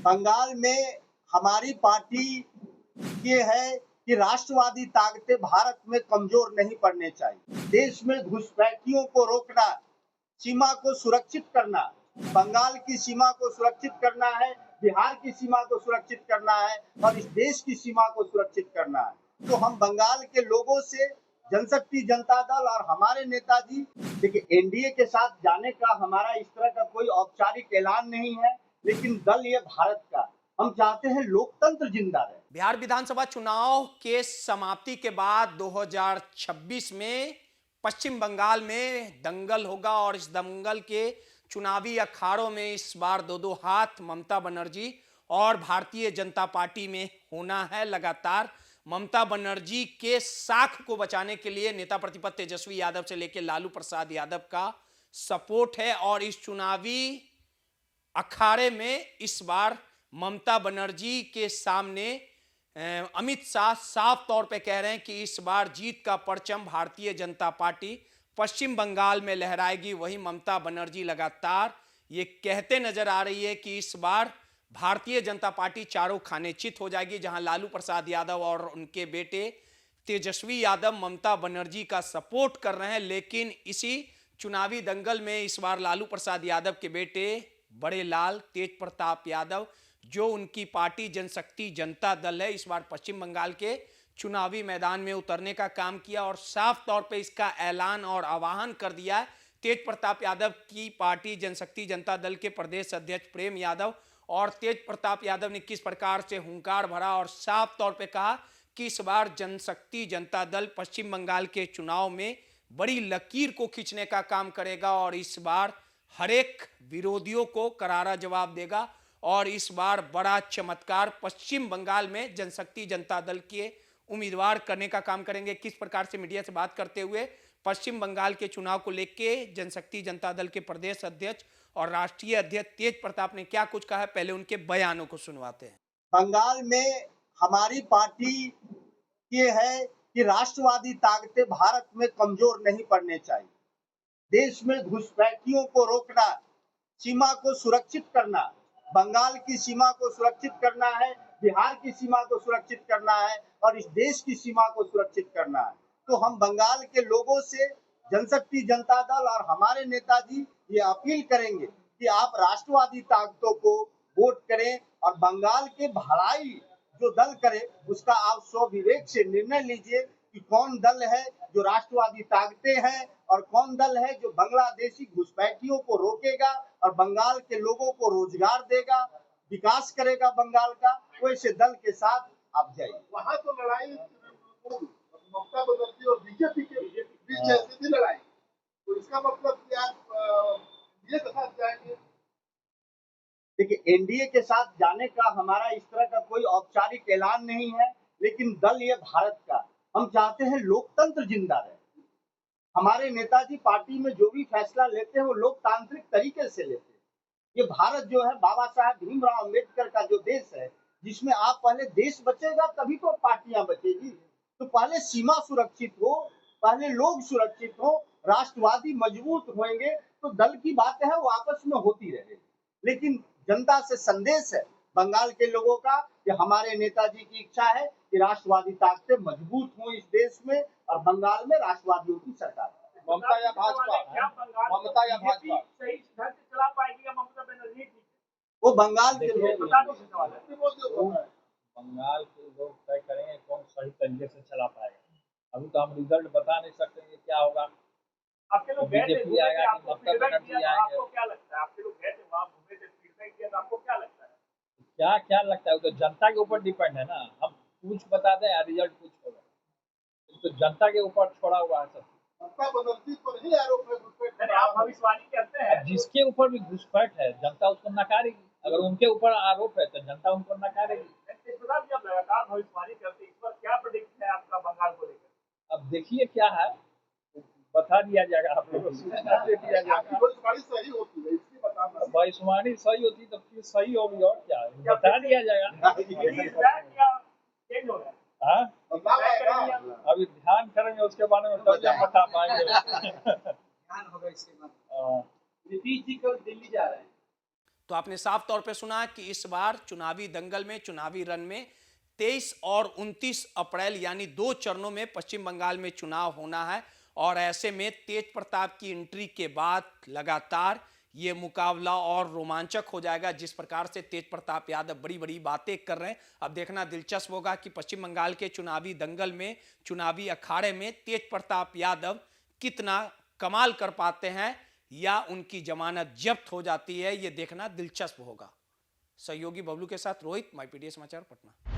बंगाल में हमारी पार्टी ये है कि राष्ट्रवादी ताकतें भारत में कमजोर नहीं पड़ने चाहिए। देश में घुसपैठियों को रोकना, सीमा को सुरक्षित करना, बंगाल की सीमा को सुरक्षित करना है, बिहार की सीमा को सुरक्षित करना है और इस देश की सीमा को सुरक्षित करना है। तो हम बंगाल के लोगों से जनशक्ति जनता दल और हमारे नेताजी, देखिए एनडीए के साथ जाने का हमारा इस तरह का कोई औपचारिक ऐलान नहीं है, लेकिन दल ये भारत का, हम चाहते हैं लोकतंत्र जिंदा रहे। बिहार विधानसभा चुनाव के समाप्ति के बाद 2026 में पश्चिम बंगाल में दंगल होगा और इस दंगल के चुनावी अखाड़ों में इस बार दो हाथ ममता बनर्जी और भारतीय जनता पार्टी में होना है। लगातार ममता बनर्जी के साख को बचाने के लिए नेता प्रतिपक्ष तेजस्वी यादव से लेकर लालू प्रसाद यादव का सपोर्ट है और इस चुनावी अखाड़े में इस बार ममता बनर्जी के सामने अमित शाह साफ तौर पे कह रहे हैं कि इस बार जीत का परचम भारतीय जनता पार्टी पश्चिम बंगाल में लहराएगी। वहीं ममता बनर्जी लगातार ये कहते नजर आ रही है कि इस बार भारतीय जनता पार्टी चारों खाने चित हो जाएगी, जहां लालू प्रसाद यादव और उनके बेटे तेजस्वी यादव ममता बनर्जी का सपोर्ट कर रहे हैं। लेकिन इसी चुनावी दंगल में इस बार लालू प्रसाद यादव के बेटे बड़े लाल तेज प्रताप यादव, जो उनकी पार्टी जनशक्ति जनता दल है, इस बार पश्चिम बंगाल के चुनावी मैदान में उतरने का काम किया और साफ तौर पे इसका ऐलान और आह्वान कर दिया है। तेज प्रताप यादव की पार्टी जनशक्ति जनता दल के प्रदेश अध्यक्ष प्रेम यादव और तेज प्रताप यादव ने किस प्रकार से हुंकार भरा और साफ तौर पे कहा कि इस बार जनशक्ति जनता दल पश्चिम बंगाल के चुनाव में बड़ी लकीर को खींचने का काम करेगा और इस बार हरेक विरोधियों को करारा जवाब देगा और इस बार बड़ा चमत्कार पश्चिम बंगाल में जनशक्ति जनता दल के उम्मीदवार करने का काम करेंगे। किस प्रकार से मीडिया से बात करते हुए पश्चिम बंगाल के चुनाव को लेकर जनशक्ति जनता दल के प्रदेश अध्यक्ष और राष्ट्रीय अध्यक्ष तेज प्रताप ने क्या कुछ कहा है, पहले उनके बयानों को सुनवाते हैं। बंगाल में हमारी पार्टी ये है कि राष्ट्रवादी ताकतें भारत में कमजोर नहीं पड़ने चाहिए। देश में घुसपैठियों को रोकना, सीमा को सुरक्षित करना, बंगाल की सीमा को सुरक्षित करना है, बिहार की सीमा को सुरक्षित करना है और इस देश की सीमा को सुरक्षित करना है। तो हम बंगाल के लोगों से जनशक्ति जनता दल और हमारे नेताजी ये अपील करेंगे कि आप राष्ट्रवादी ताकतों को वोट करें और बंगाल के भलाई जो दल करे उसका आप स्वविवेक से निर्णय लीजिए कि कौन दल है जो राष्ट्रवादी ताकतें हैं और कौन दल है जो बांग्लादेशी घुसपैठियों को रोकेगा और बंगाल के लोगों को रोजगार देगा, विकास करेगा बंगाल का। वैसे दल के साथ आप जाइए। वहाँ तो लड़ाई ममता बनर्जी और बीजेपी के बीच है, सीधी लड़ाई। तो इसका मतलब कि आप ये के साथ जाएंगे। देखिए एनडीए के साथ जाने का हमारा इस तरह का कोई औपचारिक ऐलान नहीं है, लेकिन दल ये भारत का, हम चाहते हैं लोकतंत्र जिंदा रहे। हमारे नेताजी पार्टी में जो भी फैसला लेते हैं वो लोकतांत्रिक तरीके से लेते हैं। ये भारत जो है बाबा साहब भीमराव अम्बेडकर का जो देश है, जिसमें आप पहले देश बचेगा तभी तो पार्टियां बचेगी। तो पहले सीमा सुरक्षित हो, पहले लोग सुरक्षित हो, राष्ट्रवादी मजबूत होंगे तो दल की बात है वो आपस में होती रहेगी। लेकिन जनता से संदेश है बंगाल के लोगों का कि हमारे नेताजी की इच्छा है कि राष्ट्रवादी ताकतें मजबूत हों इस देश में और बंगाल में राष्ट्रवादियों की सरकार। ममता या भाजपा, ममता या भाजपा सही ढंग से चला पाएगी या ममता बनर्जी? वो बंगाल के लोग, बंगाल के लोग तय करेंगे कौन सही तरीके से चला पाएगा। अभी तो हम रिजल्ट बता नहीं सकते कि क्या होगा। आपके लोग गए थे, बीजेपी आएगा कि ममता बनर्जी आएंगे, आपको क्या लगता है? आपके लोग गए थे वहाँ, घूमे थे, फीडबैक दिया था, आपको क्या लगता है? क्या लगता है? तो जनता के ऊपर डिपेंड है ना। हम कुछ बता दें या रिजल्ट कुछ होगा, तो जनता के ऊपर छोड़ा हुआ है सब। ममता बनर्जी पर ही आरोप है। आप भविष्यवाणी करते हैं, जिसके ऊपर भी घुसपैठ है जनता उसको नकारेगी। अगर उनके ऊपर आरोप है तो जनता उनको नकारेगी। जब लगातार भविष्यवाणी करते इस पर क्या प्रेडिक्ट है आपका बंगाल को लेकर? अब देखिए क्या है, बता दिया जाएगा आप लोगों को। भविष्यवाणी सही होती है इसकी बताना। भविष्यवाणी सही होती तो फिर सही होगी और क्या बता दिया जाएगा। हाँ, अभी ध्यान करेंगे उसके बारे में तब जब बता पाएंगे। नीतीश जी कल दिल्ली जा रहे हैं। तो आपने साफ तौर पे सुना कि इस बार चुनावी दंगल में, चुनावी रण में 23 और 29 अप्रैल यानी 2 चरणों में पश्चिम बंगाल में चुनाव होना है। और ऐसे में तेज प्रताप की एंट्री के बाद लगातार ये मुकाबला और रोमांचक हो जाएगा। जिस प्रकार से तेज प्रताप यादव बड़ी बड़ी बातें कर रहे हैं, अब देखना दिलचस्प होगा कि पश्चिम बंगाल के चुनावी दंगल में, चुनावी अखाड़े में तेज प्रताप यादव कितना कमाल कर पाते हैं या उनकी जमानत जब्त हो जाती है। ये देखना दिलचस्प होगा। सहयोगी बबलू के साथ रोहित, माई पीडीए समाचार, पटना।